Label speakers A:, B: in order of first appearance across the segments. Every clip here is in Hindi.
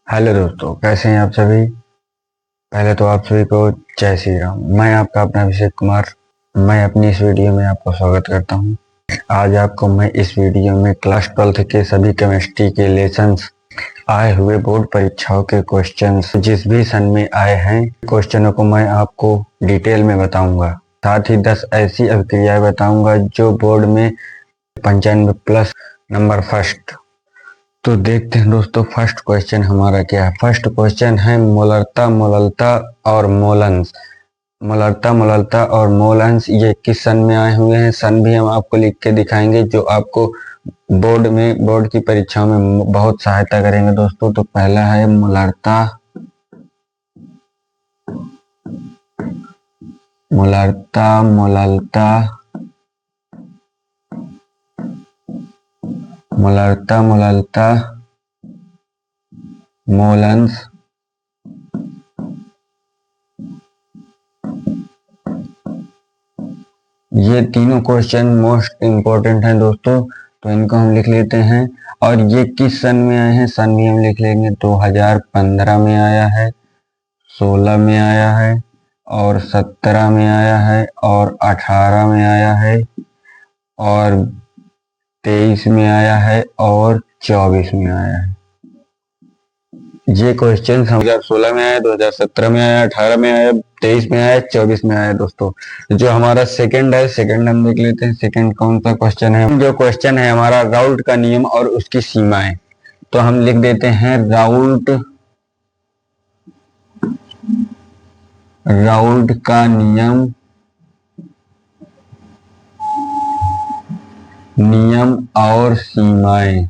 A: हेलो दोस्तों, कैसे हैं आप सभी। पहले तो आप सभी को जय श्री राम। मैं आपका अपना अभिषेक कुमार। मैं अपनी इस वीडियो में आपका स्वागत करता हूं। आज आपको मैं इस वीडियो में क्लास 12th के सभी केमिस्ट्री के लेसन्स, आए हुए बोर्ड परीक्षाओं के क्वेश्चंस जिस भी सन में आए हैं, क्वेश्चनों को मैं आपको डिटेल में बताऊंगा। साथ ही 10 ऐसी अभिक्रियाएं बताऊंगा जो बोर्ड में 95 प्लस नंबर फर्स्ट। तो देखते हैं दोस्तों, फर्स्ट क्वेश्चन हमारा क्या है। फर्स्ट क्वेश्चन है मोलरता, मोललता और मोलंस। मोलरता, मोललता और मोलंस ये किस सन में आए हुए हैं, सन भी हम आपको लिख के दिखाएंगे, जो आपको बोर्ड की परीक्षाओं में बहुत सहायता करेंगे दोस्तों। तो पहला है मोलरता, मोलरता, मोललता, मोलरता, मोललता, मोलंस। ये तीनों क्वेश्चन मोस्ट इम्पोर्टेंट हैं दोस्तों, तो इनको हम लिख लेते हैं। और ये किस सन में आए हैं, सन भी हम लिख लेंगे। 2015 में आया है, 16 में आया है, और 17 में आया है, और 18 में आया है, और 23 में आया है, और 24 में आया है। ये क्वेश्चन 2016 में आया, 2017 में आया, 18 में आया, 23 में आया, 24 में आया दोस्तों। जो हमारा सेकंड है, सेकंड हम देख लेते हैं। सेकंड कौन सा क्वेश्चन है। जो क्वेश्चन है हमारा राउल्ट का नियम और उसकी सीमाएं। तो हम लिख देते हैं राउल्ट, राउल्ट का नियम, नियम और सीमाएं।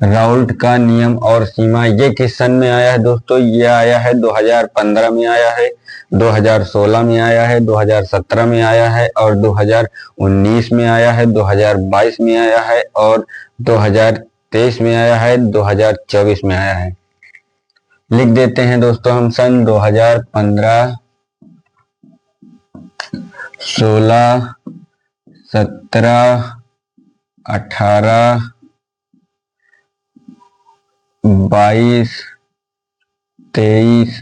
A: राउल्ट का नियम और सीमा ये किस सन में आया है दोस्तों। ये आया है 2015 में आया है, 2016 में आया है, 2017 में आया है, और 2019 में आया है, 2022 में आया है, और 2023 में आया है, 2024 में आया है। लिख देते हैं दोस्तों हम सन 2015, 16, 17, 18, 22, 23,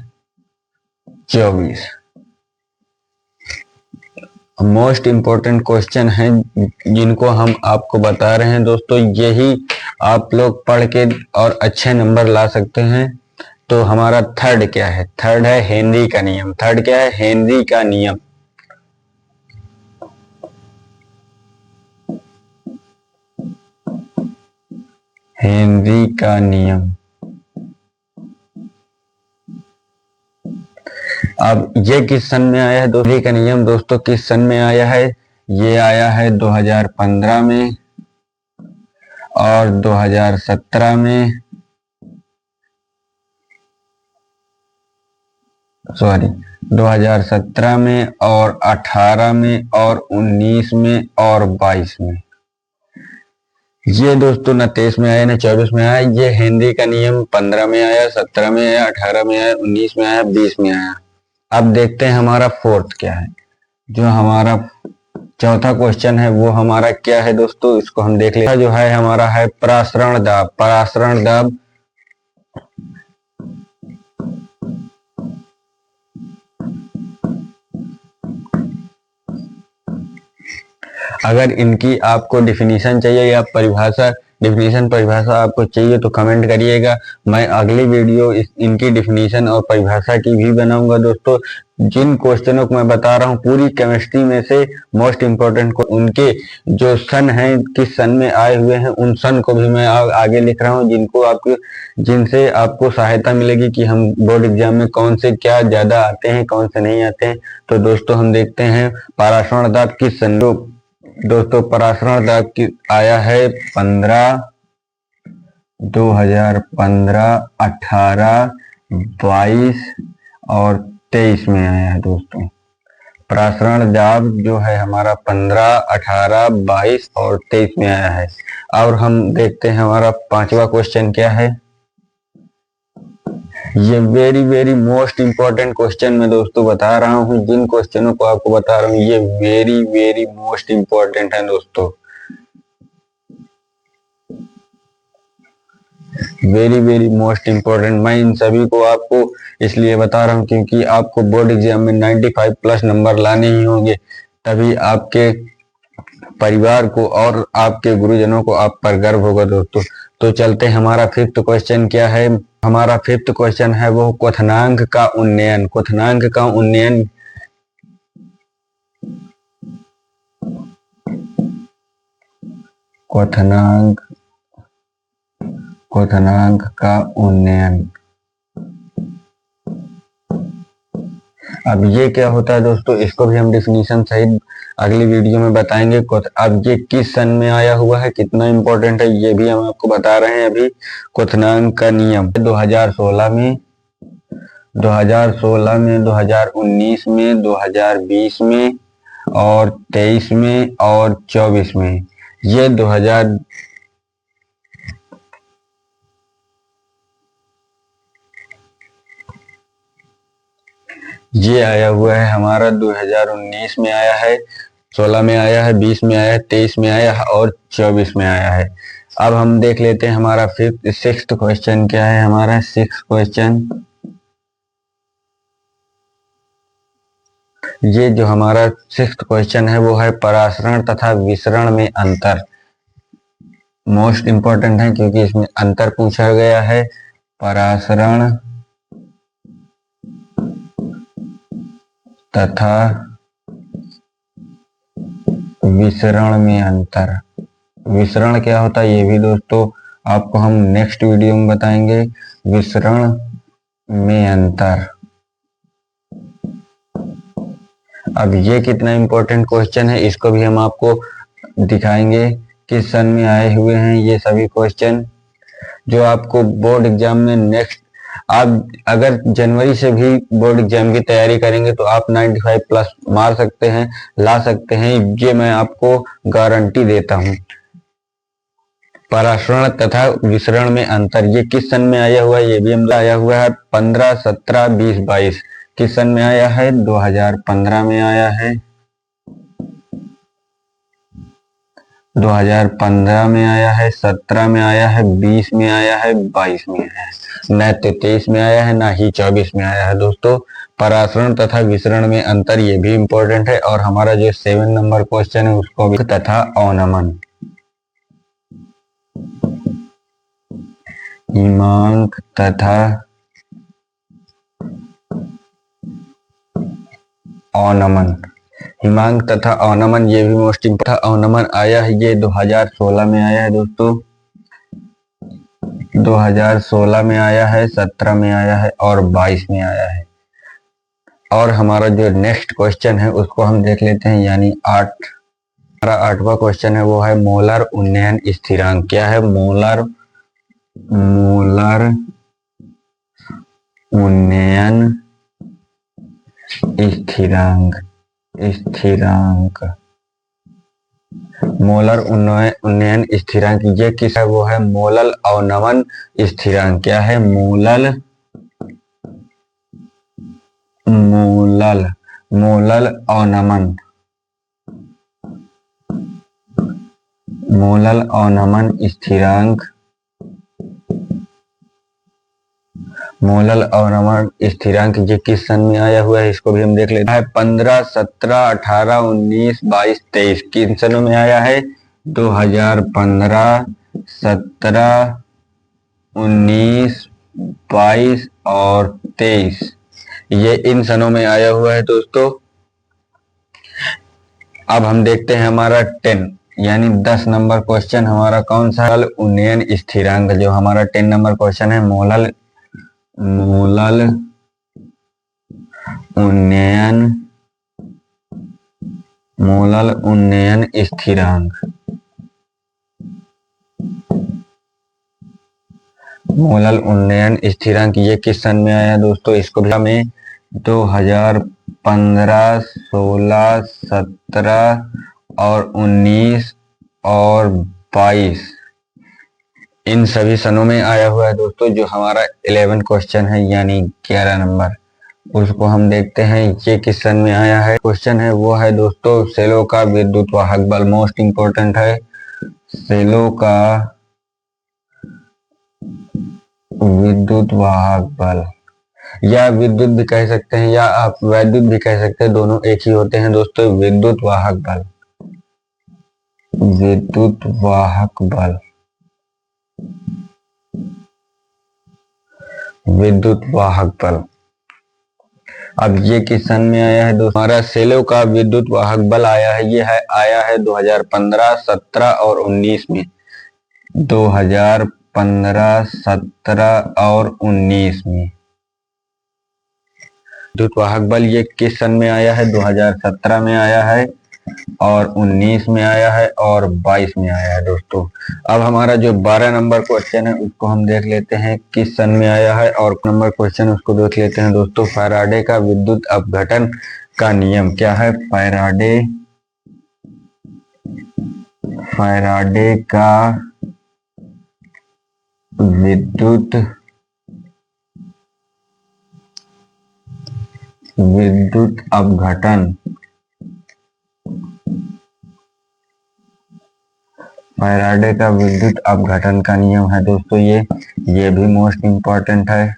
A: 24। मोस्ट इम्पोर्टेंट क्वेश्चन है जिनको हम आपको बता रहे हैं दोस्तों। यही आप लोग पढ़ के और अच्छे नंबर ला सकते हैं। तो हमारा थर्ड क्या है, थर्ड है हेनरी का नियम। थर्ड क्या है, हेनरी का नियम। हेनरी का नियम। अब ये किस सन में आया है, हेनरी का नियम दोस्तों किस सन में आया है। ये आया है 2015 में, और 2017 में, सॉरी 2017 में, और 18 में, और 19 में, और 22 में। ये दोस्तों न 23 में आया न 24 में आया। ये हेनरी का नियम 15 में आया, 17 में आया, 18 में आया, 19 में आया, 20 में आया। अब देखते हैं हमारा फोर्थ क्या है। जो हमारा चौथा क्वेश्चन है वो हमारा क्या है दोस्तों, इसको हम देख लेते हैं। जो है हमारा है परासरण दाब। परासरण दाब अगर इनकी आपको डिफिनीशन चाहिए या परिभाषा, परिभाषा आपको चाहिए तो कमेंट करिएगा। मैं अगली वीडियो इनकी डिफिनीशन और परिभाषा की भी बनाऊंगा दोस्तों। जिन क्वेश्चनों को मैं बता रहा हूँ पूरी केमिस्ट्री में से मोस्ट इम्पोर्टेंट को, उनके जो सन है, किस सन में आए हुए हैं, उन सन को भी मैं आगे लिख रहा हूँ, जिनसे आपको सहायता मिलेगी कि हम बोर्ड एग्जाम में कौन से क्या ज्यादा आते हैं, कौन से नहीं आते हैं। तो दोस्तों हम देखते हैं परासरण दाब किस सन। दोस्तों परासरण दाब की आया है 15, 2015, 18, 22 और 23 में आया है दोस्तों। परासरण दाब जो है हमारा 15, 18, 22 और 23 में आया है। और हम देखते हैं हमारा पांचवा क्वेश्चन क्या है। ये वेरी मोस्ट इम्पोर्टेंट क्वेश्चन मैं दोस्तों बता रहा हूँ। जिन क्वेश्चनों को आपको बता रहा हूँ ये वेरी मोस्ट इम्पोर्टेंट है दोस्तों। Very very most important. मैं इन सभी को आपको इसलिए बता रहा हूँ क्योंकि आपको बोर्ड एग्जाम में 95 प्लस नंबर लाने ही होंगे, तभी आपके परिवार को और आपके गुरुजनों को आप पर गर्व होगा दोस्तों। तो चलते हैं, हमारा फिफ्थ क्वेश्चन क्या है। हमारा फिफ्थ क्वेश्चन है वो क्वथनांक का उन्नयन। क्वथनांक का उन्नयन क्वथनांक का उन्नयन। अब ये क्या होता है दोस्तों, इसको भी हम डिफिनीशन सहित अगली वीडियो में बताएंगे। अब ये किस सन में आया हुआ है, कितना इंपॉर्टेंट है, ये भी हम आपको बता रहे हैं अभी। क्वथनांक का नियम 2016 में, 2016 में, 2019 में, 2020 में और 23 में और 24 में, ये 2000 ये आया हुआ है हमारा 2019 में आया है, 16 में आया है, 20 में आया है, 23 में आया है और 24 में आया है। अब हम देख लेते हैं हमारा सिक्स्थ क्वेश्चन क्या है। हमारा सिक्स्थ क्वेश्चन, ये जो हमारा सिक्स्थ क्वेश्चन है वो है परासरण तथा विसरण में अंतर। मोस्ट इंपॉर्टेंट है क्योंकि इसमें अंतर पूछा गया है। परासरण तथा विसरण में अंतर। विसरण क्या होता है ये भी दोस्तों आपको हम नेक्स्ट वीडियो में बताएंगे। विसरण में अंतर। अब ये कितना इंपॉर्टेंट क्वेश्चन है, इसको भी हम आपको दिखाएंगे किस सन में आए हुए हैं ये सभी क्वेश्चन, जो आपको बोर्ड एग्जाम में नेक्स्ट, आप अगर जनवरी से भी बोर्ड एग्जाम की तैयारी करेंगे तो आप 95 प्लस मार सकते हैं, ला सकते हैं, ये मैं आपको गारंटी देता हूं। परासरण तथा विसरण में अंतर, ये किस सन में आया हुआ है, ये भी हम आया हुआ है 15, 17, 20, 22। किस सन में आया है, 2015 में आया है, 2015 में आया है, 17 में आया है, 20 में आया है, 22 में आया है, न तो 23 में आया है ना ही 24 में आया है दोस्तों। परासरण तथा विसरण में अंतर ये भी इंपॉर्टेंट है। और हमारा जो 7 नंबर क्वेश्चन है उसको भी तथा अवनमन। हिमांक तथा अवनमन। हिमांक तथा अवनमन ये भी मोस्ट इम्पोर्टेंट। अवनमन आया है ये 2016 में आया है दोस्तों, 2016 में आया है, 17 में आया है और 22 में आया है। और हमारा जो नेक्स्ट क्वेश्चन है उसको हम देख लेते हैं, यानी हमारा 8वां क्वेश्चन है वो है मोलर उन्नयन स्थिरांक। क्या है, मोलर उन्नयन स्थिरांक। मोलर उन्नयन स्थिरांक ये किस है, वो है मोलल अवनमन स्थिरांक। क्या है, मोलल अवनमन स्थिरांक। मोलल अवनमन स्थिरांक ये किस सन में आया हुआ है, इसको भी हम देख लेते हैं। 15, 17, 18, 19, 22, 23 किन सनों में आया है, 2015, 17, 19, 22 और 23, ये इन सनों में आया हुआ है दोस्तों। अब हम देखते हैं हमारा 10 यानी 10 नंबर क्वेश्चन हमारा कौन सा, उन्नयन स्थिरांक। जो हमारा 10 नंबर क्वेश्चन है मोलल उन्नयन स्थिरांक। मोलल उन्नयन स्थिरांक ये किस सन में आया दोस्तों, इसको भी हमें 2015, 16, 17 और 19 और 22 इन सभी सनों में आया हुआ है दोस्तों। जो हमारा 11 क्वेश्चन है यानी 11 नंबर, उसको हम देखते हैं ये किस सन में आया है। क्वेश्चन है वो है दोस्तों सेलों का विद्युत वाहक बल। मोस्ट इंपॉर्टेंट है, सेलों का विद्युत वाहक बल, या विद्युत भी कह सकते हैं या आप वैद्युत भी कह सकते हैं, दोनों एक ही होते हैं दोस्तों। विद्युत वाहक बल, विद्युत वाहक बल, विद्युत वाहक बल। अब ये किस सन में आया है दोस्तों? हमारा सेलो का विद्युत वाहक बल आया है, ये है आया है 2015, 17 और 19 में। 2015, 17 और 19 में विद्युत वाहक बल ये किस सन में आया है? 2017 में आया है और 19 में आया है और 22 में आया है दोस्तों। अब हमारा जो 12 नंबर क्वेश्चन है उसको हम देख लेते हैं किस सन में आया है, और नंबर क्वेश्चन उसको देख लेते हैं दोस्तों। फैराडे का विद्युत अपघटन का नियम क्या है? फैराडे का विद्युत अपघटन, फैराडे का विद्युत अपघटन का नियम है दोस्तों ये भी मोस्ट इंपॉर्टेंट है।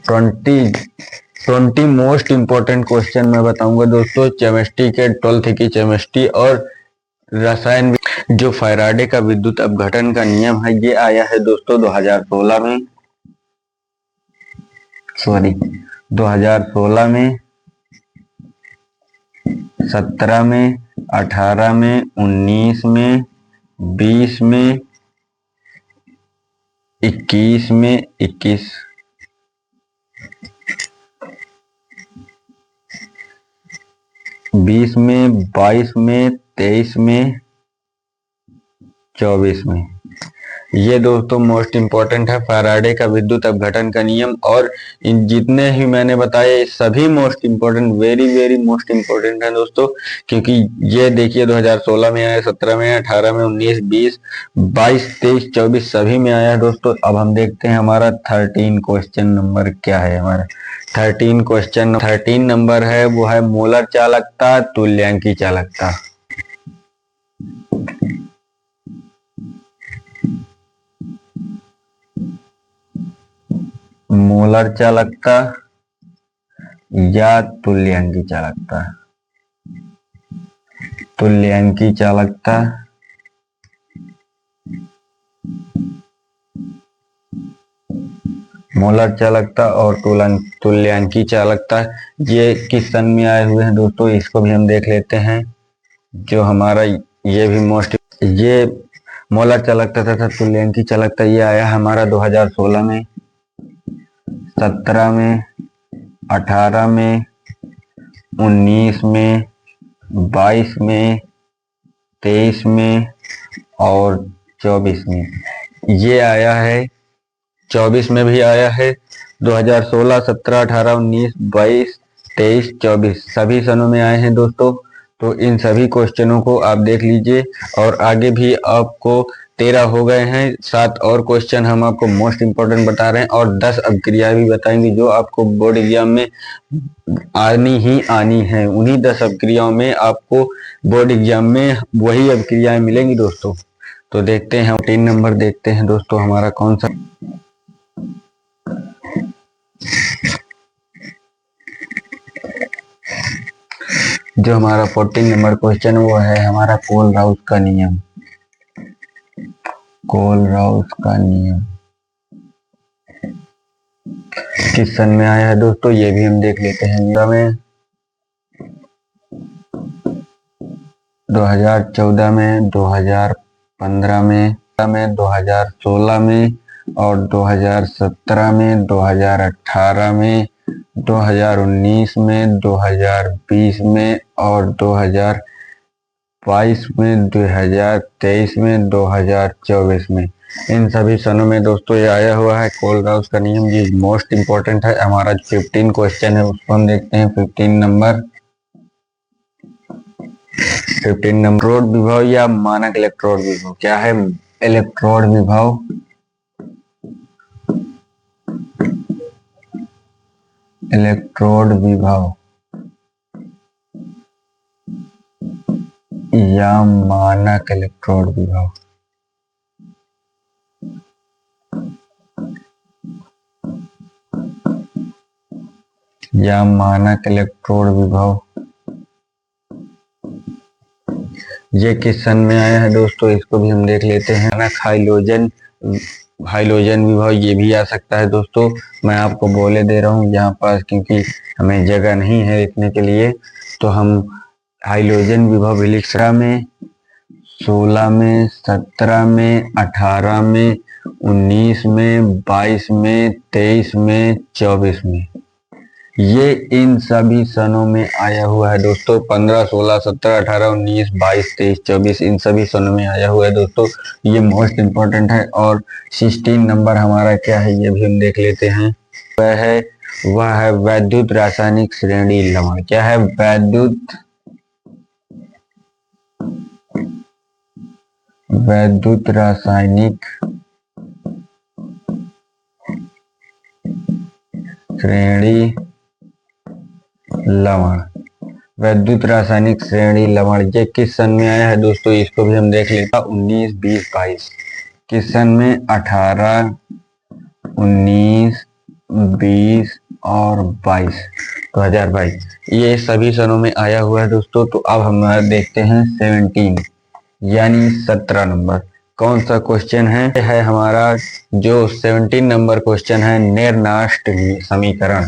A: 20 मोस्ट इंपॉर्टेंट क्वेश्चन मैं बताऊंगा दोस्तों केमिस्ट्री के, 12th की केमिस्ट्री और रसायन। जो फैराडे का विद्युत अपघटन का नियम है ये आया है दोस्तों 2016 में, 2016 में, 17 में, 18 में, 19 में, 20 में, 21 में, 20 में, 22 में, 23 में, 24 में। ये दोस्तों मोस्ट इंपॉर्टेंट है फैराडे का विद्युत अपघटन का नियम। और इन जितने ही मैंने बताए सभी most important, very very most important है दोस्तों, क्योंकि ये देखिए 2016 में आया, 17 में, 18 में, 19, 20, 22, 23, 24 सभी में आया है दोस्तों। अब हम देखते हैं हमारा 13 क्वेश्चन नंबर क्या है। हमारा 13 नंबर है वो है मोलर चालकता, तुल्यांकी चालकता। मोलर चालकता या तुल्यांकी चालकता, तुल्यांकी चालकता, मोलर चालकता और तुल्यांकी चालकता ये किस सन में आए हुए हैं दोस्तों, इसको भी हम देख लेते हैं। जो हमारा ये भी ये मोलर चालकता तथा तुल्यांकी चालकता ये आया हमारा 2016 में, 17 में, 18 में, 19 में, 22 में, 23 में और 24 में। ये आया है 24 में भी आया है। 2016, 17, 18, 19, 22, 23, 24 सभी सनों में आए हैं दोस्तों। तो इन सभी क्वेश्चनों को आप देख लीजिए, और आगे भी आपको 13 हो गए हैं। 7 और क्वेश्चन हम आपको मोस्ट इंपोर्टेंट बता रहे हैं, और 10 अभिक्रियाएं भी बताएंगे जो आपको बोर्ड एग्जाम में आनी ही आनी है। उन्हीं 10 अभिक्रियाओं में आपको बोर्ड एग्जाम में वही अभिक्रियाएं मिलेंगी दोस्तों। तो देखते हैं 3 नंबर देखते हैं दोस्तों हमारा कौन सा। जो हमारा 14 नंबर क्वेश्चन वो है हमारा कोलराउस का नियम, कोलराउस का नियम किस सन में आया है दोस्तों, ये भी हम देख लेते हैं। में 2014 में, 2015 में, 2016 में और 2017 में, 2018 में, 2019 में, 2020 में और 2022 में, 2023 में, 2024 में। इन सभी सनों में दोस्तों ये आया हुआ है कोलराउस का नियम। ये मोस्ट इंपॉर्टेंट है। हमारा 15 क्वेश्चन है उसको हम देखते हैं। 15 नंबर इलेक्ट्रोड विभव या मानक इलेक्ट्रोड विभव क्या है? इलेक्ट्रोड विभव, इलेक्ट्रोड विभव या मानक इलेक्ट्रोड विभव। या मानक इलेक्ट्रोड विभव ये किस सन में आया है दोस्तों, इसको भी हम देख लेते हैं। मानक हाइलोजन विभव ये भी आ सकता है दोस्तों। मैं आपको बोले दे रहा हूँ यहाँ पास, क्योंकि हमें जगह नहीं है लिखने के लिए, तो हम हाइलोजन विभव भी लिख सकते में 16 में, 17 में, 18 में, 19 में, 22 में, 23 में, 24 में, ये इन सभी सनों में आया हुआ है दोस्तों। 15, 16, 17, 18, 19, 22, 23, 24 इन सभी सनों में आया हुआ है दोस्तों। ये मोस्ट इम्पोर्टेंट है। और 16 नंबर हमारा क्या है ये भी हम देख लेते हैं। वह है वैद्युत रासायनिक श्रेणी लवण। क्या है? वैद्युत रासायनिक श्रेणी लवण। वैद्युत रासायनिक श्रेणी लवण ये किस सन में आया है दोस्तों, इसको भी हम देख लेते हैं। 19, 20, 22 किस सन में? 18, 19, 20 और 22, 2022 ये सभी सनों में आया हुआ है दोस्तों। तो अब हम देखते हैं 17 यानी 17 नंबर कौन सा क्वेश्चन है हमारा जो 17 नंबर क्वेश्चन है, नेरनास्ट समीकरण।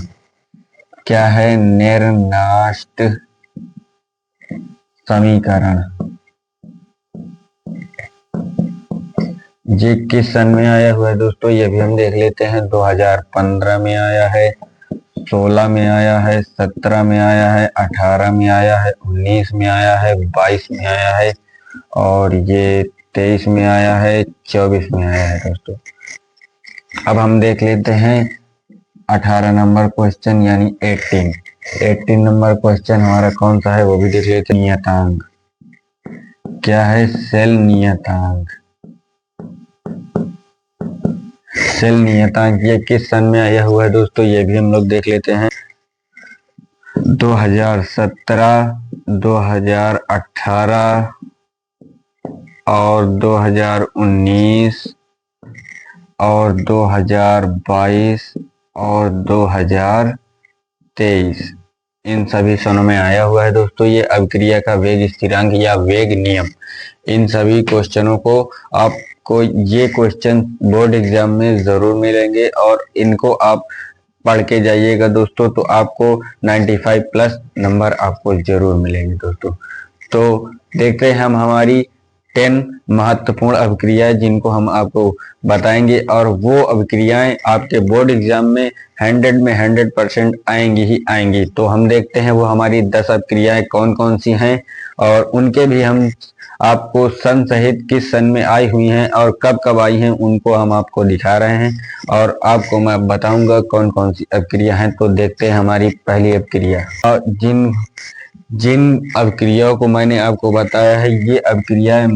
A: क्या है? नेरनास्ट समीकरण ये किस सन में आया हुआ है दोस्तों, ये भी हम देख लेते हैं। 2015 में आया है, 16 में आया है, 17 में आया है, 18 में आया है, 19 में आया है, 22 में आया है और ये 23 में आया है, 24 में आया है दोस्तों। अब हम देख लेते हैं 18 नंबर क्वेश्चन यानी 18 नंबर क्वेश्चन हमारा कौन सा है वो भी देख लेते हैं। नियतांक। क्या है? सेल नियतांक। सेल नियतांक ये किस सन में आया हुआ है दोस्तों, ये भी हम लोग देख लेते हैं। 2017, 2018 और 2019 और 2022 और 2023 इन सभी सनों में आया हुआ है दोस्तों। ये अभिक्रिया का वेग स्थिरांक या वेग नियम, इन सभी क्वेश्चनों को आपको ये क्वेश्चन बोर्ड एग्जाम में जरूर मिलेंगे और इनको आप पढ़ के जाइएगा दोस्तों, तो आपको 95 प्लस नंबर आपको जरूर मिलेंगे दोस्तों। तो देखते हैं हम हमारी 10 महत्वपूर्ण अभिक्रियाएं जिनको हम आपको बताएंगे और वो अभिक्रियाएं आपके बोर्ड एग्जाम में 100 में 100% आएंगी ही आएंगी। तो हम देखते हैं वो हमारी 10 अभिक्रियाएं कौन कौन सी हैं और उनके भी हम आपको सन सहित किस सन में आई हुई हैं और कब कब आई हैं उनको हम आपको दिखा रहे हैं और आपको मैं बताऊंगा कौन कौन सी अभिक्रिया हैं। तो देखते हैं हमारी पहली अभिक्रिया। और जिन अभिक्रियाओं को मैंने आपको बताया है ये अभिक्रियाएं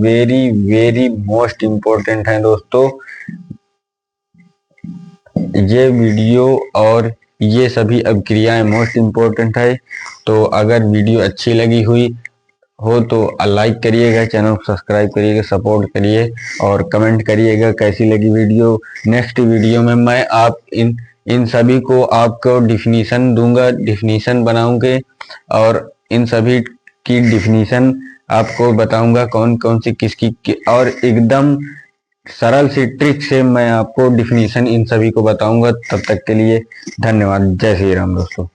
A: वेरी मोस्ट इम्पोर्टेंट हैं दोस्तों। ये वीडियो और ये सभी अभिक्रियाएं मोस्ट इम्पोर्टेंट है। तो अगर वीडियो अच्छी लगी हुई हो तो लाइक करिएगा, चैनल को सब्सक्राइब करिएगा, सपोर्ट करिए और कमेंट करिएगा कैसी लगी वीडियो। नेक्स्ट वीडियो में मैं आप इन सभी को आपको डिफिनीशन दूंगा, डिफिनीशन बनाऊंगे और इन सभी की डिफिनीशन आपको बताऊंगा कौन कौन सी किसकी और एकदम सरल सी ट्रिक से मैं आपको डिफिनीशन इन सभी को बताऊंगा। तब तक के लिए धन्यवाद। जय श्री राम दोस्तों।